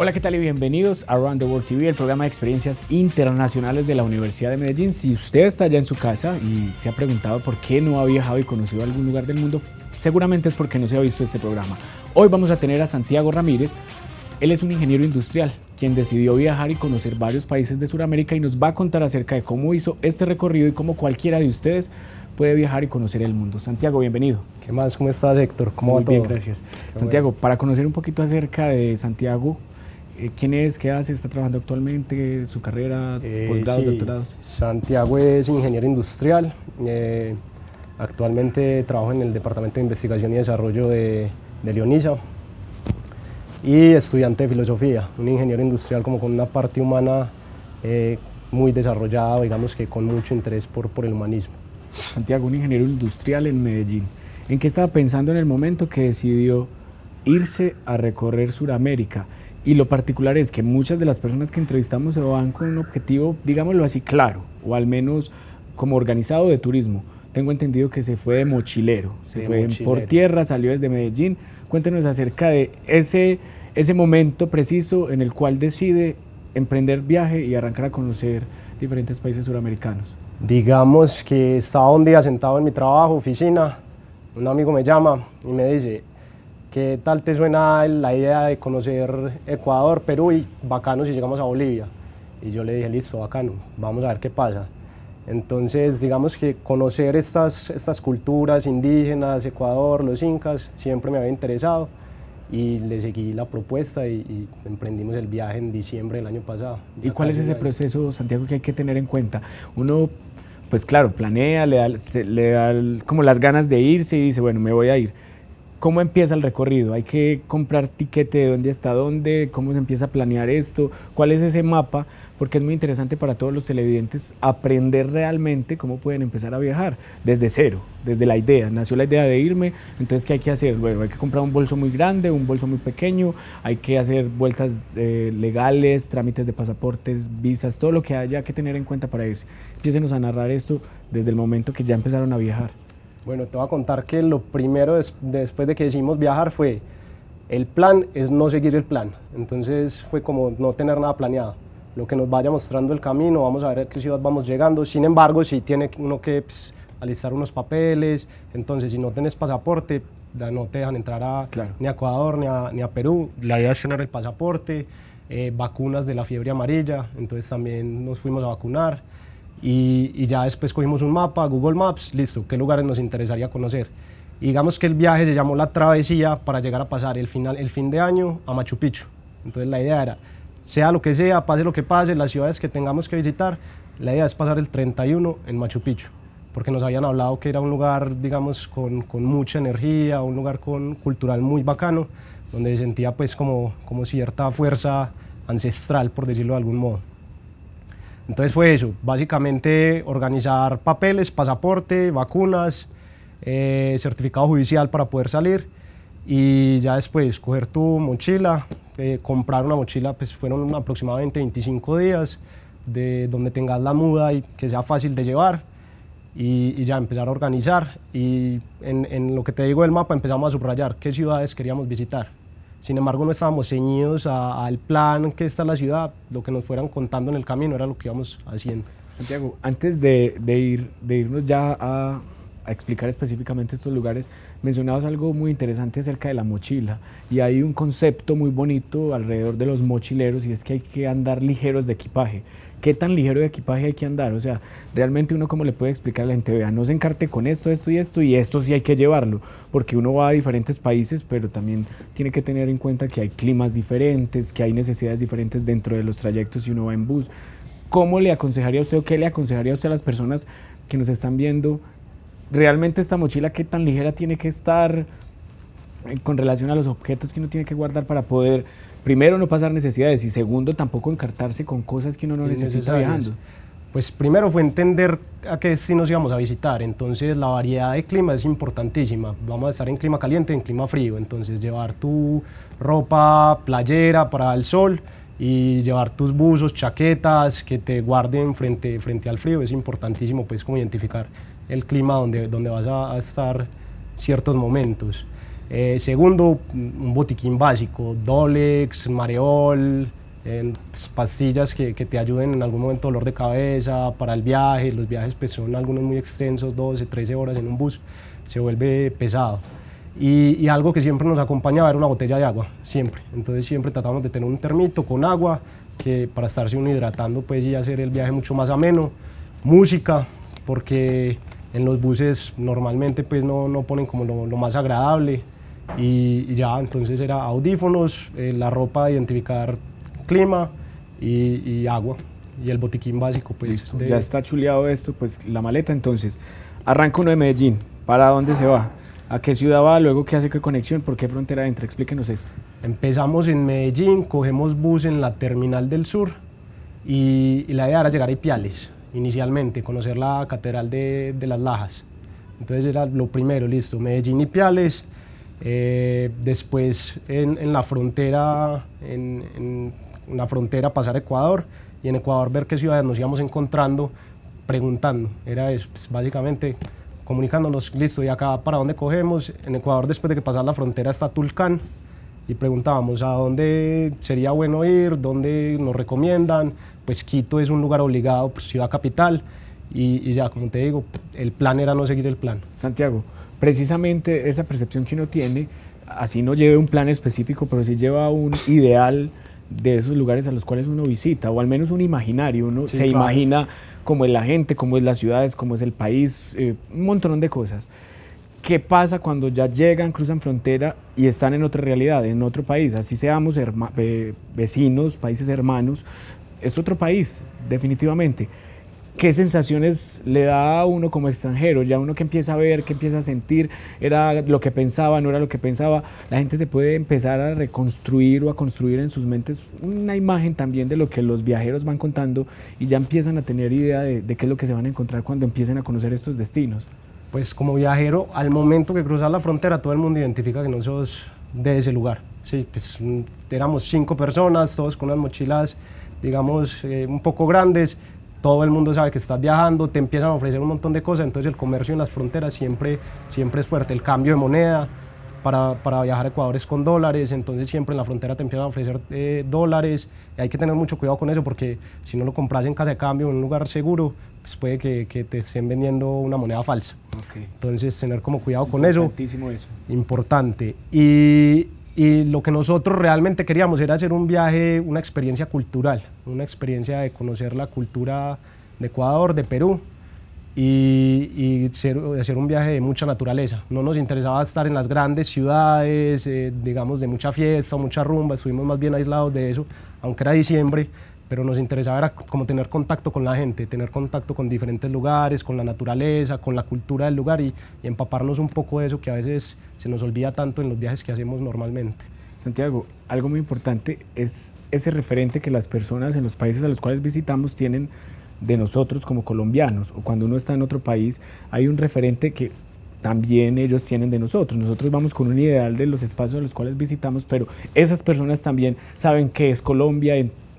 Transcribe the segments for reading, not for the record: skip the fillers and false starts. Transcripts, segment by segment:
Hola, ¿qué tal y bienvenidos a Around the World TV, el programa de experiencias internacionales de la Universidad de Medellín. Si usted está allá en su casa y se ha preguntado por qué no ha viajado y conocido algún lugar del mundo, seguramente es porque no se ha visto este programa. Hoy vamos a tener a Santiago Ramírez. Él es un ingeniero industrial, quien decidió viajar y conocer varios países de Sudamérica y nos va a contar acerca de cómo hizo este recorrido y cómo cualquiera de ustedes puede viajar y conocer el mundo. Santiago, bienvenido. ¿Qué más? ¿Cómo estás, Héctor? ¿Cómo va todo? Muy bien, gracias. Santiago, para conocer un poquito acerca de Santiago, ¿quién es? ¿Qué hace? ¿Está trabajando actualmente? ¿Su carrera? ¿Posgrados, doctorados? Santiago es ingeniero industrial. Actualmente trabajo en el Departamento de Investigación y Desarrollo de Leonisa. Y estudiante de filosofía, un ingeniero industrial como con una parte humana muy desarrollada, digamos que con mucho interés por el humanismo. Santiago, un ingeniero industrial en Medellín. ¿En qué estaba pensando en el momento que decidió irse a recorrer Sudamérica? Y lo particular es que muchas de las personas que entrevistamos se van con un objetivo, digámoslo así, claro, o al menos como organizado de turismo. Tengo entendido que se fue de mochilero, por tierra, salió desde Medellín. Cuéntenos acerca de ese momento preciso en el cual decide emprender viaje y arrancar a conocer diferentes países suramericanos. Digamos que estaba un día sentado en mi trabajo, oficina, un amigo me llama y me dice: ¿qué tal te suena la idea de conocer Ecuador, Perú y bacano si llegamos a Bolivia? Y yo le dije: listo, bacano, vamos a ver qué pasa. Entonces, digamos que conocer estas culturas indígenas, Ecuador, los incas, siempre me había interesado y le seguí la propuesta y emprendimos el viaje en diciembre del año pasado. ¿Y cuál es ese proceso, Santiago, que hay que tener en cuenta? Uno, pues claro, planea, le da como las ganas de irse y dice, bueno, me voy a ir. ¿Cómo empieza el recorrido? ¿Hay que comprar tiquete de dónde hasta dónde? ¿Cómo se empieza a planear esto? ¿Cuál es ese mapa? Porque es muy interesante para todos los televidentes aprender realmente cómo pueden empezar a viajar desde cero, desde la idea. Nació la idea de irme, entonces ¿qué hay que hacer? Bueno, hay que comprar un bolso muy grande, un bolso muy pequeño, hay que hacer vueltas legales, trámites de pasaportes, visas, todo lo que haya que tener en cuenta para irse. Empiécenos a narrar esto desde el momento que ya empezaron a viajar. Bueno, te voy a contar que lo primero después de que decidimos viajar fue, el plan es no seguir el plan, entonces fue como no tener nada planeado, lo que nos vaya mostrando el camino, vamos a ver a qué ciudad vamos llegando. Sin embargo, sí tiene uno que alistar unos papeles, entonces si no tienes pasaporte, no te dejan entrar ni a Ecuador ni a Perú. La idea es tener el pasaporte, vacunas de la fiebre amarilla, entonces también nos fuimos a vacunar. Y ya después cogimos un mapa, Google Maps, listo, qué lugares nos interesaría conocer. Y digamos que el viaje se llamó La Travesía para llegar a pasar el fin de año a Machu Picchu. Entonces la idea era, sea lo que sea, pase lo que pase, las ciudades que tengamos que visitar, la idea es pasar el 31 en Machu Picchu, porque nos habían hablado que era un lugar, digamos, con mucha energía, un lugar cultural muy bacano, donde se sentía pues como cierta fuerza ancestral, por decirlo de algún modo. Entonces fue eso, básicamente organizar papeles, pasaporte, vacunas, certificado judicial para poder salir y ya después coger tu mochila, comprar una mochila, pues fueron aproximadamente 25 días, de donde tengas la muda y que sea fácil de llevar y ya empezar a organizar. Y en lo que te digo del mapa empezamos a subrayar qué ciudades queríamos visitar. Sin embargo, no estábamos ceñidos al plan que está en la ciudad, lo que nos fueran contando en el camino era lo que íbamos haciendo. Santiago, antes de irnos ya a explicar específicamente estos lugares, mencionabas algo muy interesante acerca de la mochila y hay un concepto muy bonito alrededor de los mochileros y es que hay que andar ligeros de equipaje. ¿Qué tan ligero de equipaje hay que andar? O sea, realmente uno cómo le puede explicar a la gente, vea, no se encarte con esto y esto sí hay que llevarlo, porque uno va a diferentes países, pero también tiene que tener en cuenta que hay climas diferentes, que hay necesidades diferentes dentro de los trayectos si uno va en bus. ¿Cómo le aconsejaría a usted o qué le aconsejaría a usted a las personas que nos están viendo? ¿Realmente esta mochila qué tan ligera tiene que estar con relación a los objetos que uno tiene que guardar para poder, primero, no pasar necesidades y segundo, tampoco encartarse con cosas que uno no necesita viajando? Pues primero fue entender a qué destinos íbamos a visitar, entonces la variedad de clima es importantísima. Vamos a estar en clima caliente, en clima frío, entonces llevar tu ropa playera para el sol y llevar tus buzos, chaquetas que te guarden frente al frío. Es importantísimo pues como identificar el clima donde vas a estar ciertos momentos. Segundo, un botiquín básico, Dolex, Mareol, pues, pastillas que te ayuden en algún momento, dolor de cabeza, para el viaje. Los viajes pues, son algunos muy extensos, 12, 13 horas en un bus, se vuelve pesado. Y algo que siempre nos acompañaba era una botella de agua, siempre. Entonces siempre tratamos de tener un termito con agua para estarse uno hidratando pues, y hacer el viaje mucho más ameno. Música, porque en los buses normalmente pues, no ponen como lo más agradable. Y ya, entonces era audífonos, la ropa de identificar clima y agua. Y el botiquín básico pues. Ya está chuleado esto, pues la maleta entonces. Arranca uno de Medellín, ¿para dónde se va? ¿A qué ciudad va? Luego, ¿qué hace? ¿Qué conexión? ¿Por qué frontera entra? Explíquenos esto. Empezamos en Medellín, cogemos bus en la Terminal del Sur y la idea era llegar a Ipiales, inicialmente, conocer la Catedral de las Lajas. Entonces era lo primero, listo, Medellín-Ipiales, después en la frontera, en la frontera pasar a Ecuador y en Ecuador ver qué ciudades nos íbamos encontrando, preguntando, era eso, pues, básicamente comunicándonos, listo, ¿y acá para dónde cogemos? En Ecuador, después de que pasar la frontera, está Tulcán, y preguntábamos a dónde sería bueno ir, dónde nos recomiendan. Pues Quito es un lugar obligado, pues, ciudad capital, y ya, como te digo, el plan era no seguir el plan. Santiago, precisamente esa percepción que uno tiene, así no lleve un plan específico, pero sí lleva un ideal de esos lugares a los cuales uno visita, o al menos un imaginario, uno se imagina cómo es la gente, cómo es las ciudades, cómo es el país, un montón de cosas. ¿Qué pasa cuando ya llegan, cruzan frontera y están en otra realidad, en otro país? Así seamos vecinos, países hermanos, es otro país, definitivamente. ¿Qué sensaciones le da a uno como extranjero? Ya uno que empieza a ver, que empieza a sentir, era lo que pensaba, no era lo que pensaba. La gente se puede empezar a reconstruir o a construir en sus mentes una imagen también de lo que los viajeros van contando y ya empiezan a tener idea de qué es lo que se van a encontrar cuando empiecen a conocer estos destinos. Pues como viajero, al momento que cruzas la frontera, todo el mundo identifica que no sos de ese lugar. Sí, pues éramos 5 personas, todos con unas mochilas, digamos, un poco grandes. Todo el mundo sabe que estás viajando, te empiezan a ofrecer un montón de cosas, entonces el comercio en las fronteras siempre es fuerte. El cambio de moneda para viajar a Ecuador es con dólares, entonces siempre en la frontera te empiezan a ofrecer dólares. Y hay que tener mucho cuidado con eso porque si no lo compras en casa de cambio en un lugar seguro, pues puede que te estén vendiendo una moneda falsa. Okay. Entonces tener como cuidado con eso. Importantísimo eso. Importante. Y lo que nosotros realmente queríamos era hacer un viaje, una experiencia cultural, una experiencia de conocer la cultura de Ecuador, de Perú, y hacer un viaje de mucha naturaleza. No nos interesaba estar en las grandes ciudades, digamos, de mucha fiesta o mucha rumba, estuvimos más bien aislados de eso, aunque era diciembre, pero nos interesaba era como tener contacto con la gente, tener contacto con diferentes lugares, con la naturaleza, con la cultura del lugar y empaparnos un poco de eso que a veces se nos olvida tanto en los viajes que hacemos normalmente. Santiago, algo muy importante es ese referente que las personas en los países a los cuales visitamos tienen de nosotros como colombianos, o cuando uno está en otro país hay un referente que también ellos tienen de nosotros. Nosotros vamos con un ideal de los espacios a los cuales visitamos, pero esas personas también saben qué es Colombia.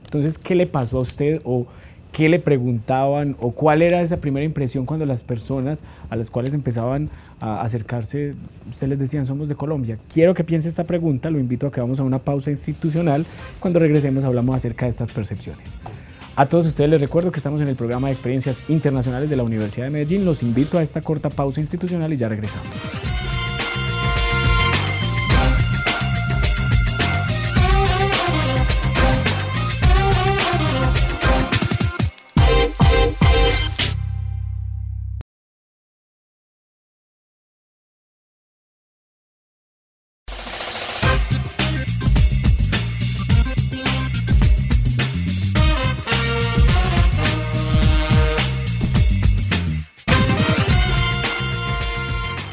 Entonces, ¿qué le pasó a usted o qué le preguntaban o cuál era esa primera impresión cuando las personas a las cuales empezaban a acercarse, usted les decían somos de Colombia? Quiero que piense esta pregunta, lo invito a que vamos a una pausa institucional. Cuando regresemos hablamos acerca de estas percepciones. A todos ustedes les recuerdo que estamos en el programa de experiencias internacionales de la Universidad de Medellín. Los invito a esta corta pausa institucional y ya regresamos.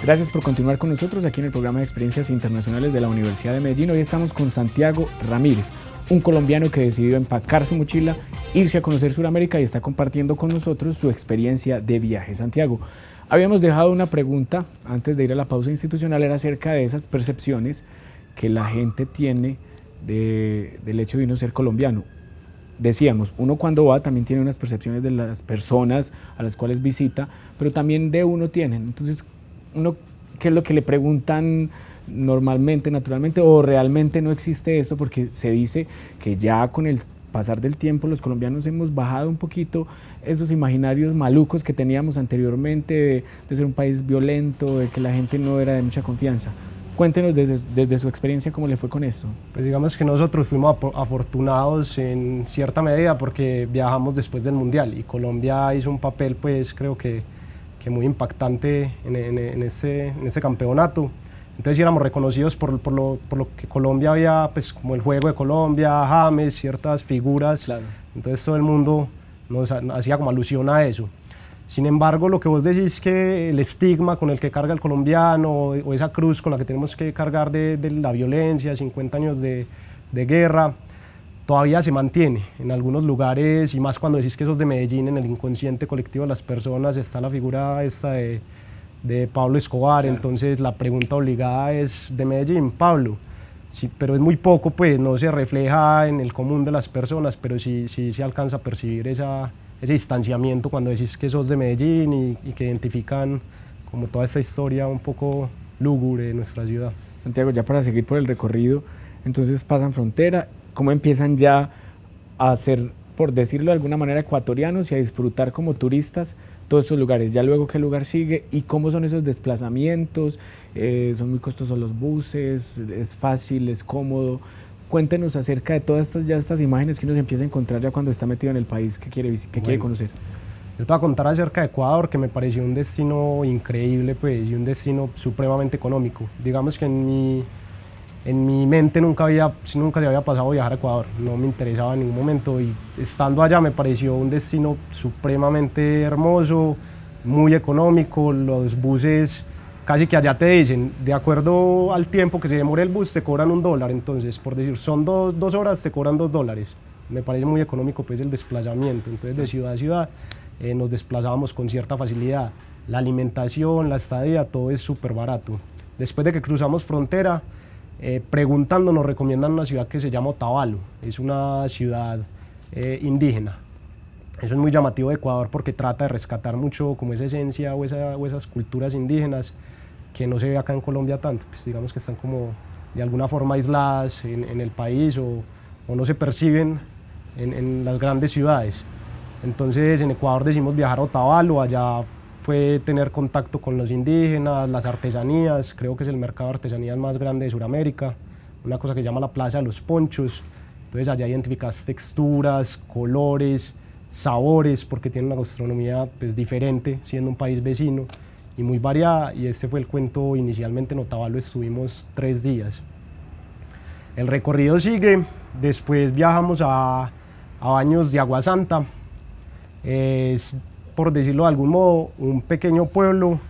Gracias por continuar con nosotros aquí en el programa de experiencias internacionales de la Universidad de Medellín. Hoy estamos con Santiago Ramírez, un colombiano que decidió empacar su mochila, irse a conocer Sudamérica y está compartiendo con nosotros su experiencia de viaje. Santiago, habíamos dejado una pregunta antes de ir a la pausa institucional, era acerca de esas percepciones que la gente tiene del hecho de uno ser colombiano. Decíamos, uno cuando va también tiene unas percepciones de las personas a las cuales visita, pero también de uno tienen. Entonces, uno, ¿qué es lo que le preguntan normalmente, naturalmente, o realmente no existe esto, porque se dice que ya con el pasar del tiempo los colombianos hemos bajado un poquito esos imaginarios malucos que teníamos anteriormente de ser un país violento, de que la gente no era de mucha confianza. Cuéntenos desde su experiencia cómo le fue con esto. Pues digamos que nosotros fuimos afortunados en cierta medida porque viajamos después del Mundial y Colombia hizo un papel, pues creo que muy impactante en ese campeonato. Entonces éramos reconocidos por lo que Colombia había, pues como el juego de Colombia, James, ciertas figuras. Claro. Entonces todo el mundo nos hacía como alusión a eso. Sin embargo, lo que vos decís, que el estigma con el que carga el colombiano o esa cruz con la que tenemos que cargar de la violencia, 50 años de guerra, todavía se mantiene en algunos lugares, y más cuando decís que sos de Medellín, en el inconsciente colectivo de las personas está la figura esta de Pablo Escobar. Claro. Entonces la pregunta obligada es: ¿de Medellín, Pablo? Sí, pero es muy poco, pues no se refleja en el común de las personas, pero sí se alcanza a percibir ese distanciamiento cuando decís que sos de Medellín y que identifican como toda esta historia un poco lúgubre de nuestra ciudad. Santiago, ya para seguir por el recorrido, entonces pasan frontera, ¿cómo empiezan ya a ser, por decirlo de alguna manera, ecuatorianos y a disfrutar como turistas todos estos lugares? Ya luego, ¿qué lugar sigue y cómo son esos desplazamientos? ¿Son muy costosos los buses? ¿Es fácil? ¿Es cómodo? Cuéntenos acerca de todas estas imágenes que uno se empieza a encontrar ya cuando está metido en el país que quiere conocer. Yo te voy a contar acerca de Ecuador, que me pareció un destino increíble, pues, y un destino supremamente económico. Digamos que en mi mente nunca se había pasado viajar a Ecuador, no me interesaba en ningún momento, y estando allá me pareció un destino supremamente hermoso, muy económico. Los buses casi que allá te dicen, de acuerdo al tiempo que se demore el bus, te cobran $1, entonces por decir, son dos horas, te cobran $2. Me parece muy económico, pues, el desplazamiento. Entonces de ciudad a ciudad nos desplazábamos con cierta facilidad. La alimentación, la estadía, todo es súper barato. Después de que cruzamos frontera, preguntando, nos recomiendan una ciudad que se llama Otavalo. Es una ciudad indígena. Eso es muy llamativo de Ecuador porque trata de rescatar mucho como esa esencia o esas culturas indígenas que no se ve acá en Colombia tanto. Pues digamos que están como de alguna forma aisladas en el país o no se perciben en las grandes ciudades. Entonces en Ecuador decidimos viajar a Otavalo. Allá fue tener contacto con los indígenas, las artesanías. Creo que es el mercado de artesanías más grande de Sudamérica, una cosa que se llama la Plaza de los Ponchos. Entonces allá identificas texturas, colores, sabores, porque tiene una gastronomía, pues, diferente, siendo un país vecino, y muy variada. Y este fue el cuento. Inicialmente en Otavalo estuvimos 3 días. El recorrido sigue. Después viajamos a Baños de Agua Santa. Es, por decirlo de algún modo, un pequeño pueblo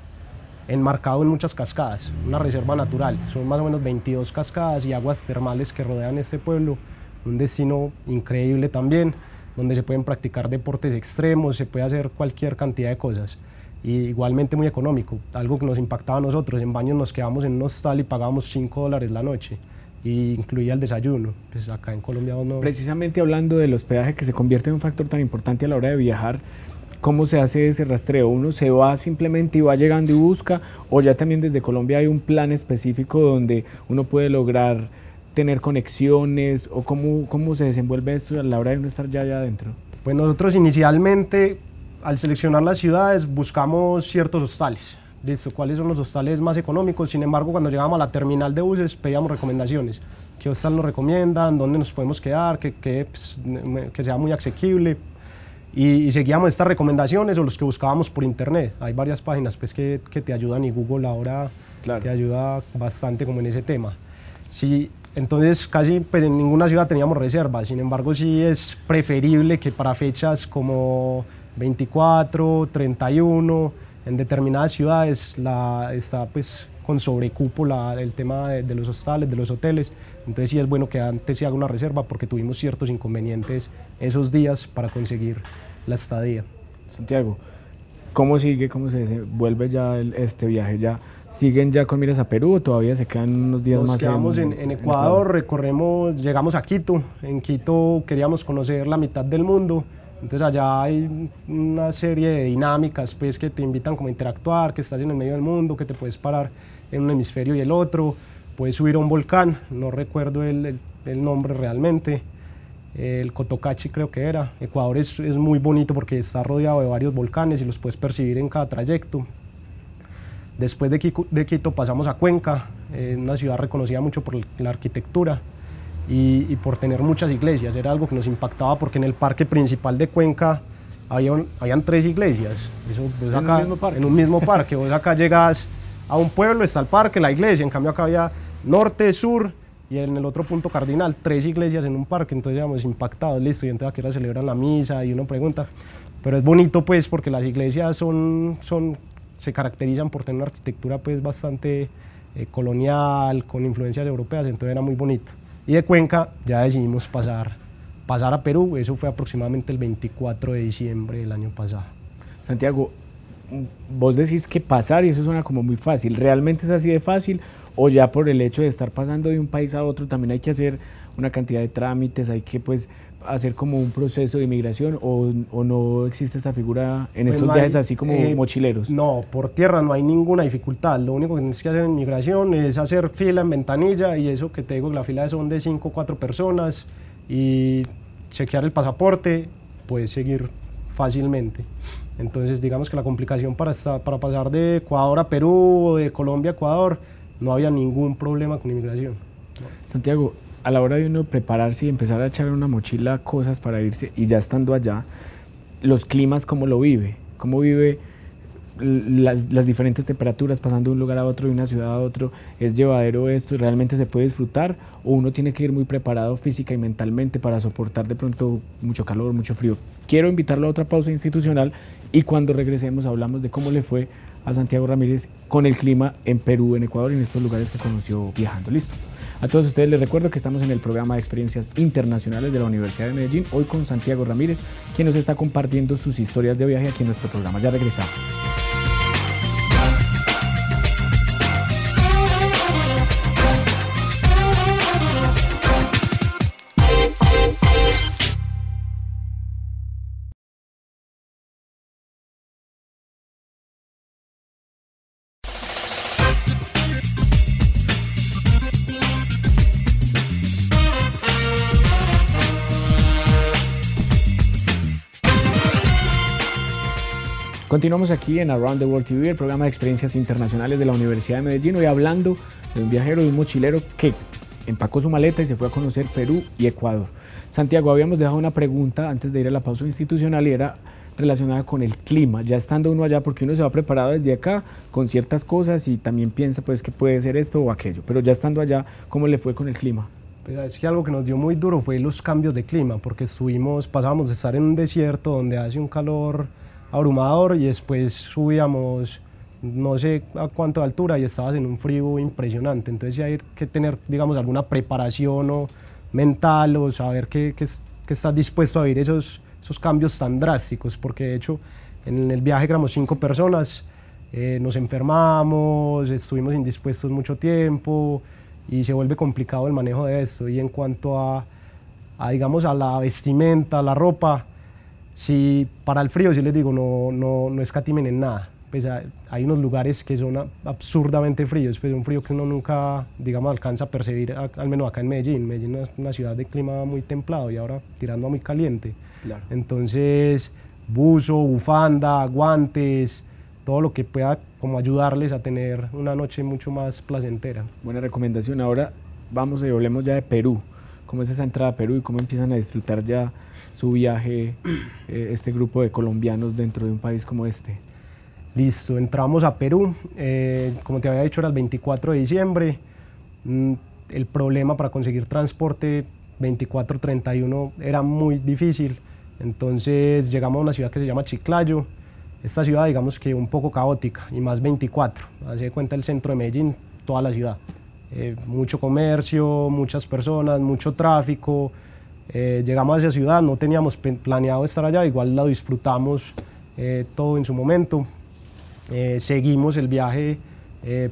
enmarcado en muchas cascadas, una reserva natural. Son más o menos 22 cascadas y aguas termales que rodean este pueblo. Un destino increíble también, donde se pueden practicar deportes extremos, se puede hacer cualquier cantidad de cosas. Y igualmente muy económico, algo que nos impactaba a nosotros. En Baños nos quedamos en un hostal y pagábamos $5 la noche, y incluía el desayuno. Pues acá en Colombia no. Precisamente hablando del hospedaje, que se convierte en un factor tan importante a la hora de viajar, ¿cómo se hace ese rastreo? ¿Uno se va simplemente y va llegando y busca, o ya también desde Colombia hay un plan específico donde uno puede lograr tener conexiones, o cómo se desenvuelve esto a la hora de uno estar ya allá adentro? Pues nosotros inicialmente, al seleccionar las ciudades, buscamos ciertos hostales. Listo, ¿cuáles son los hostales más económicos? Sin embargo, cuando llegamos a la terminal de buses, pedíamos recomendaciones. ¿Qué hostal nos recomiendan? ¿Dónde nos podemos quedar? Que sea muy asequible. Y seguíamos estas recomendaciones o los que buscábamos por internet. Hay varias páginas, pues, que te ayudan, y Google ahora, claro, te ayuda bastante como en ese tema. Sí, entonces casi, pues, en ninguna ciudad teníamos reservas. Sin embargo, sí es preferible que para fechas como 24, 31, en determinadas ciudades está, pues, con sobrecupo el tema de los hostales, de los hoteles. Entonces sí es bueno que antes se haga una reserva, porque tuvimos ciertos inconvenientes esos días para conseguir la estadía. Santiago, ¿cómo sigue, cómo se desenvuelve ya este viaje? ¿Ya siguen ya con miras a Perú o todavía se quedan unos días más? Nos quedamos en Ecuador, llegamos a Quito. En Quito queríamos conocer la mitad del mundo. Entonces allá hay una serie de dinámicas, pues, que te invitan como a interactuar, que estás en el medio del mundo, que te puedes parar en un hemisferio y el otro, puedes subir a un volcán, no recuerdo el nombre realmente, el Cotocachi creo que era. Ecuador es muy bonito porque está rodeado de varios volcanes y los puedes percibir en cada trayecto. Después de Quito pasamos a Cuenca, una ciudad reconocida mucho por la arquitectura y por tener muchas iglesias. Era algo que nos impactaba porque en el parque principal de Cuenca habían 3 iglesias. Eso, pues, en un mismo parque. Vos acá llegas a un pueblo, está el parque, la iglesia, en cambio acá había norte, sur y en el otro punto cardinal 3 iglesias en un parque. Entonces íbamos impactados, listo, y entonces aquí ahora celebran la misa y uno pregunta. Pero es bonito pues porque las iglesias se caracterizan por tener una arquitectura pues bastante colonial, con influencias europeas, entonces era muy bonito. Y de Cuenca ya decidimos pasar a Perú, eso fue aproximadamente el 24 de diciembre del año pasado. Santiago, vos decís que pasar, y eso suena como muy fácil, ¿realmente es así de fácil? ¿O ya por el hecho de estar pasando de un país a otro también hay que hacer una cantidad de trámites, hay que pues hacer como un proceso de inmigración, o no existe esta figura en Pues estos no hay, viajes así como mochileros? No, por tierra no hay ninguna dificultad, lo único que tienes que hacer en inmigración es hacer fila en ventanilla, y eso que te digo, la fila son de 5 o 4 personas, y chequear el pasaporte, puedes seguir fácilmente. Entonces digamos que la complicación para pasar de Ecuador a Perú o de Colombia a Ecuador, no había ningún problema con inmigración. Santiago, a la hora de uno prepararse y empezar a echar en una mochila cosas para irse, y ya estando allá, los climas, ¿cómo lo vive? ¿Cómo vive las diferentes temperaturas pasando de un lugar a otro, de una ciudad a otro? ¿Es llevadero esto? ¿Realmente se puede disfrutar? ¿O uno tiene que ir muy preparado física y mentalmente para soportar de pronto mucho calor, mucho frío? Quiero invitarlo a otra pausa institucional y cuando regresemos hablamos de cómo le fue a Santiago Ramírez con el clima en Perú, en Ecuador y en estos lugares que conoció viajando. Listo. A todos ustedes les recuerdo que estamos en el programa de experiencias internacionales de la Universidad de Medellín, hoy con Santiago Ramírez, quien nos está compartiendo sus historias de viaje aquí en nuestro programa. Ya regresamos. Continuamos aquí en Around the World TV, el programa de experiencias internacionales de la Universidad de Medellín, hoy hablando de un viajero, de un mochilero que empacó su maleta y se fue a conocer Perú y Ecuador. Santiago, habíamos dejado una pregunta antes de ir a la pausa institucional y era relacionada con el clima, ya estando uno allá, porque uno se va preparado desde acá con ciertas cosas y también piensa pues que puede ser esto o aquello, pero ya estando allá, ¿cómo le fue con el clima? Pues es que algo que nos dio muy duro fue los cambios de clima, porque pasábamos de estar en un desierto donde hace un calor abrumador y después subíamos no sé a cuánto de altura y estabas en un frío impresionante, entonces sí hay que tener, digamos, alguna preparación o mental o saber que estás dispuesto a vivir esos cambios tan drásticos, porque de hecho en el viaje éramos 5 personas, nos enfermamos, estuvimos indispuestos mucho tiempo y se vuelve complicado el manejo de esto. Y en cuanto a digamos, a la vestimenta, a la ropa, sí, para el frío, sí les digo, no escatimen en nada. Pues hay unos lugares que son absurdamente fríos, pues un frío que uno nunca, digamos, alcanza a percibir, al menos acá en Medellín. Medellín es una ciudad de clima muy templado y ahora tirando a muy caliente. Claro. Entonces, buzo, bufanda, guantes, todo lo que pueda como ayudarles a tener una noche mucho más placentera. Buena recomendación. Ahora vamos y hablemos ya de Perú. ¿Cómo es esa entrada a Perú y cómo empiezan a disfrutar ya su viaje este grupo de colombianos dentro de un país como este? Listo, entramos a Perú, como te había dicho era el 24 de diciembre, el problema para conseguir transporte 24-31 era muy difícil, entonces llegamos a una ciudad que se llama Chiclayo, esta ciudad digamos que un poco caótica y más 24, hace de cuenta el centro de Medellín, toda la ciudad. Mucho comercio, muchas personas, mucho tráfico. Llegamos a esa ciudad, no teníamos planeado estar allá, igual la disfrutamos todo en su momento. Seguimos el viaje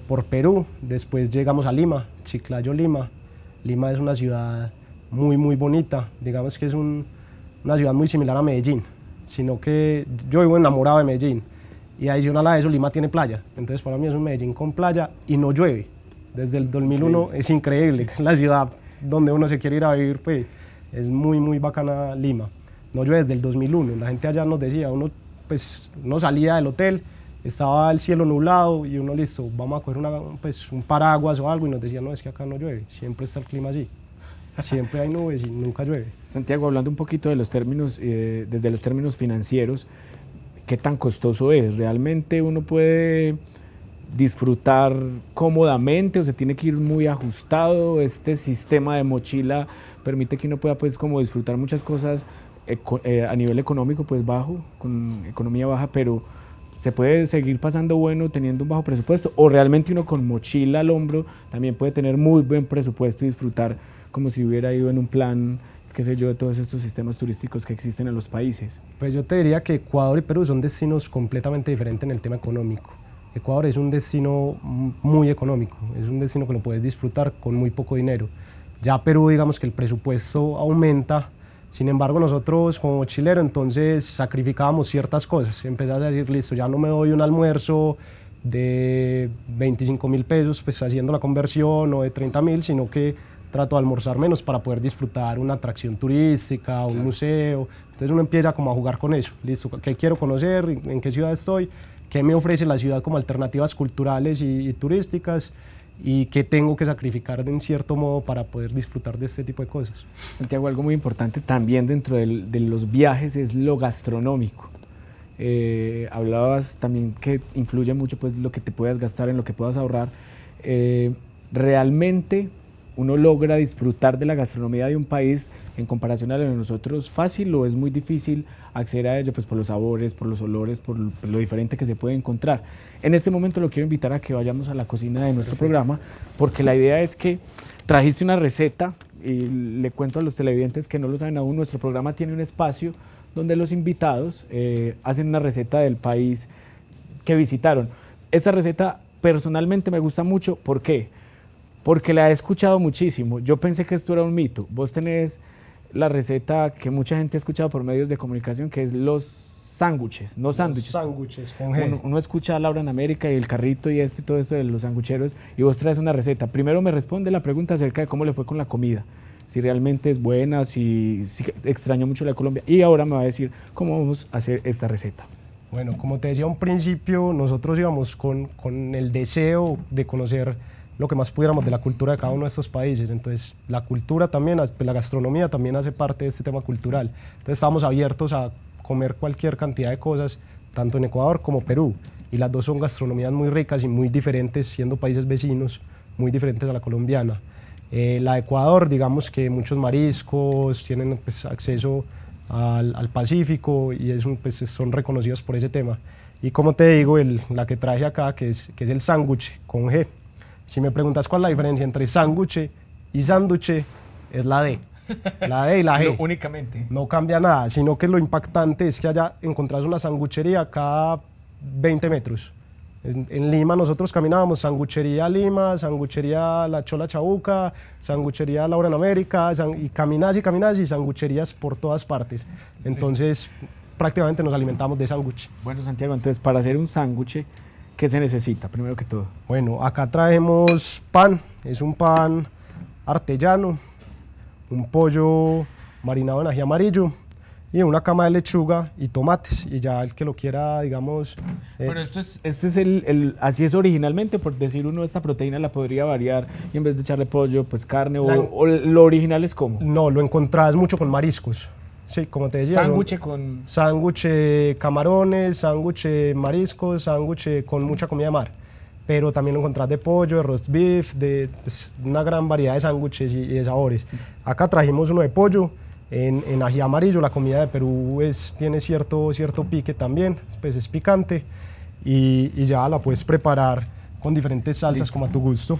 por Perú, después llegamos a Lima, Chiclayo, Lima. Lima es una ciudad muy bonita, digamos que es una ciudad muy similar a Medellín, sino que yo vivo enamorado de Medellín y adicional a eso Lima tiene playa, entonces para mí es un Medellín con playa y no llueve. desde el 2001 es increíble. La ciudad donde uno se quiere ir a vivir, pues es muy, muy bacana Lima. No llueve desde el 2001, la gente allá nos decía, uno salía del hotel, estaba el cielo nublado y uno listo, vamos a coger un paraguas o algo y nos decía, no, es que acá no llueve, siempre está el clima así. Siempre hay nubes y nunca llueve. Santiago, hablando un poquito de los términos, desde los términos financieros, ¿qué tan costoso es? ¿Realmente uno puede disfrutar cómodamente o se tiene que ir muy ajustado? Este sistema de mochila permite que uno pueda pues como disfrutar muchas cosas a nivel económico pues bajo, con economía baja, pero ¿se puede seguir pasando bueno teniendo un bajo presupuesto? ¿O realmente uno con mochila al hombro también puede tener muy buen presupuesto y disfrutar como si hubiera ido en un plan, qué sé yo, de todos estos sistemas turísticos que existen en los países? Pues yo te diría que Ecuador y Perú son destinos completamente diferentes en el tema económico. Ecuador es un destino muy económico, es un destino que lo puedes disfrutar con muy poco dinero. Ya Perú, digamos que el presupuesto aumenta, sin embargo nosotros como mochilero entonces sacrificábamos ciertas cosas. Empezás a decir, listo, ya no me doy un almuerzo de 25.000 pesos, pues haciendo la conversión, o de 30.000, sino que trato de almorzar menos para poder disfrutar una atracción turística, un museo. Entonces uno empieza como a jugar con eso, listo, ¿qué quiero conocer? ¿En qué ciudad estoy? ¿Qué me ofrece la ciudad como alternativas culturales y turísticas? ¿Y qué tengo que sacrificar en cierto modo para poder disfrutar de este tipo de cosas? Santiago, algo muy importante también dentro de los viajes es lo gastronómico. Hablabas también que influye mucho pues, lo que te puedas gastar, en lo que puedas ahorrar. ¿Realmente uno logra disfrutar de la gastronomía de un país en comparación a la de nosotros fácil o es muy difícil acceder a ello pues, por los sabores, por los olores, por lo diferente que se puede encontrar? En este momento lo quiero invitar a que vayamos a la cocina de nuestro programa, porque la idea es que trajiste una receta y le cuento a los televidentes que no lo saben aún, nuestro programa tiene un espacio donde los invitados hacen una receta del país que visitaron. Esta receta personalmente me gusta mucho, ¿por qué? Porque la he escuchado muchísimo. Yo pensé que esto era un mito. Vos tenés la receta que mucha gente ha escuchado por medios de comunicación, que es los sándwiches, no sándwiches. Sándwiches con G. Uno escucha a Laura en América y el carrito y esto y todo esto de los sangucheros y vos traes una receta. Primero me responde la pregunta acerca de cómo le fue con la comida, si realmente es buena, si extrañó mucho la de Colombia, y ahora me va a decir cómo vamos a hacer esta receta. Bueno, como te decía a un principio, nosotros íbamos con el deseo de conocer lo que más pudiéramos de la cultura de cada uno de estos países. Entonces, la cultura también, la gastronomía también hace parte de este tema cultural. Entonces, estamos abiertos a comer cualquier cantidad de cosas, tanto en Ecuador como Perú. Y las dos son gastronomías muy ricas y muy diferentes, siendo países vecinos, muy diferentes a la colombiana. La de Ecuador, digamos que muchos mariscos, tienen pues, acceso al Pacífico y pues, son reconocidos por ese tema. Y como te digo, la que traje acá, que es el sándwich con G. Si me preguntas cuál es la diferencia entre sándwich y sánduche, es la D. La D y la G. No, únicamente. No cambia nada, sino que lo impactante es que allá encontrás una sanguchería cada 20 metros. En Lima nosotros caminábamos sanguchería Lima, sanguchería La Chola Chabuca, sanguchería Laura en América, y caminas y sangucherías por todas partes. Entonces prácticamente nos alimentamos de sándwich. Bueno, Santiago, entonces para hacer un sándwich, ¿qué se necesita primero que todo? Bueno, acá traemos pan, es un pan artellano, un pollo marinado en ají amarillo y una cama de lechuga y tomates, y ya el que lo quiera, digamos... Pero este es así es originalmente, por decir uno, esta proteína la podría variar y en vez de echarle pollo, pues carne, o lo original es ¿cómo? No, lo encontrás mucho con mariscos. Sí, como te decía. Sándwich con... Sándwich camarones, sándwich mariscos, sándwich con mucha comida de mar. Pero también lo encontrás de pollo, de roast beef, de pues, una gran variedad de sándwiches y de sabores. Acá trajimos uno de pollo, en ají amarillo. La comida de Perú tiene cierto pique también, pues es picante. Y ya la puedes preparar con diferentes salsas. Listo. Como a tu gusto.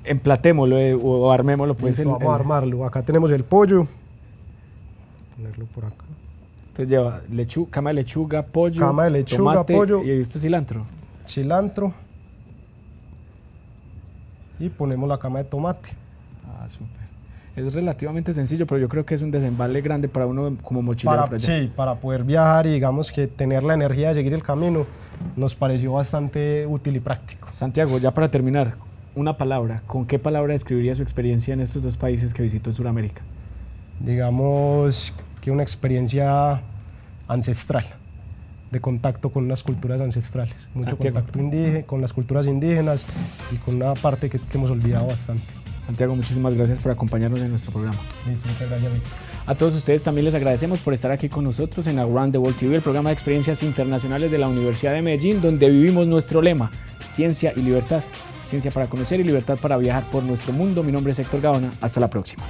Emplatémoslo o armémoslo. Pues. Listo, vamos a armarlo. Acá tenemos el pollo. Ponerlo por acá. Entonces lleva cama de lechuga, pollo, tomate, pollo, y este cilantro. Cilantro. Y ponemos la cama de tomate. Ah, súper. Es relativamente sencillo, pero yo creo que es un desembale grande para uno como mochilero. Sí, para poder viajar y digamos que tener la energía de seguir el camino, nos pareció bastante útil y práctico. Santiago, ya para terminar, una palabra, ¿con qué palabra describiría su experiencia en estos dos países que visitó en Sudamérica? Digamos que una experiencia ancestral, de contacto con unas culturas ancestrales, mucho Santiago. contacto indígena, con las culturas indígenas y con una parte que hemos olvidado bastante. Santiago, muchísimas gracias por acompañarnos en nuestro programa. Listo, muchas gracias, Víctor. A todos ustedes también les agradecemos por estar aquí con nosotros en Around the World TV, el programa de experiencias internacionales de la Universidad de Medellín, donde vivimos nuestro lema, ciencia y libertad. Ciencia para conocer y libertad para viajar por nuestro mundo. Mi nombre es Héctor Gaona. Hasta la próxima.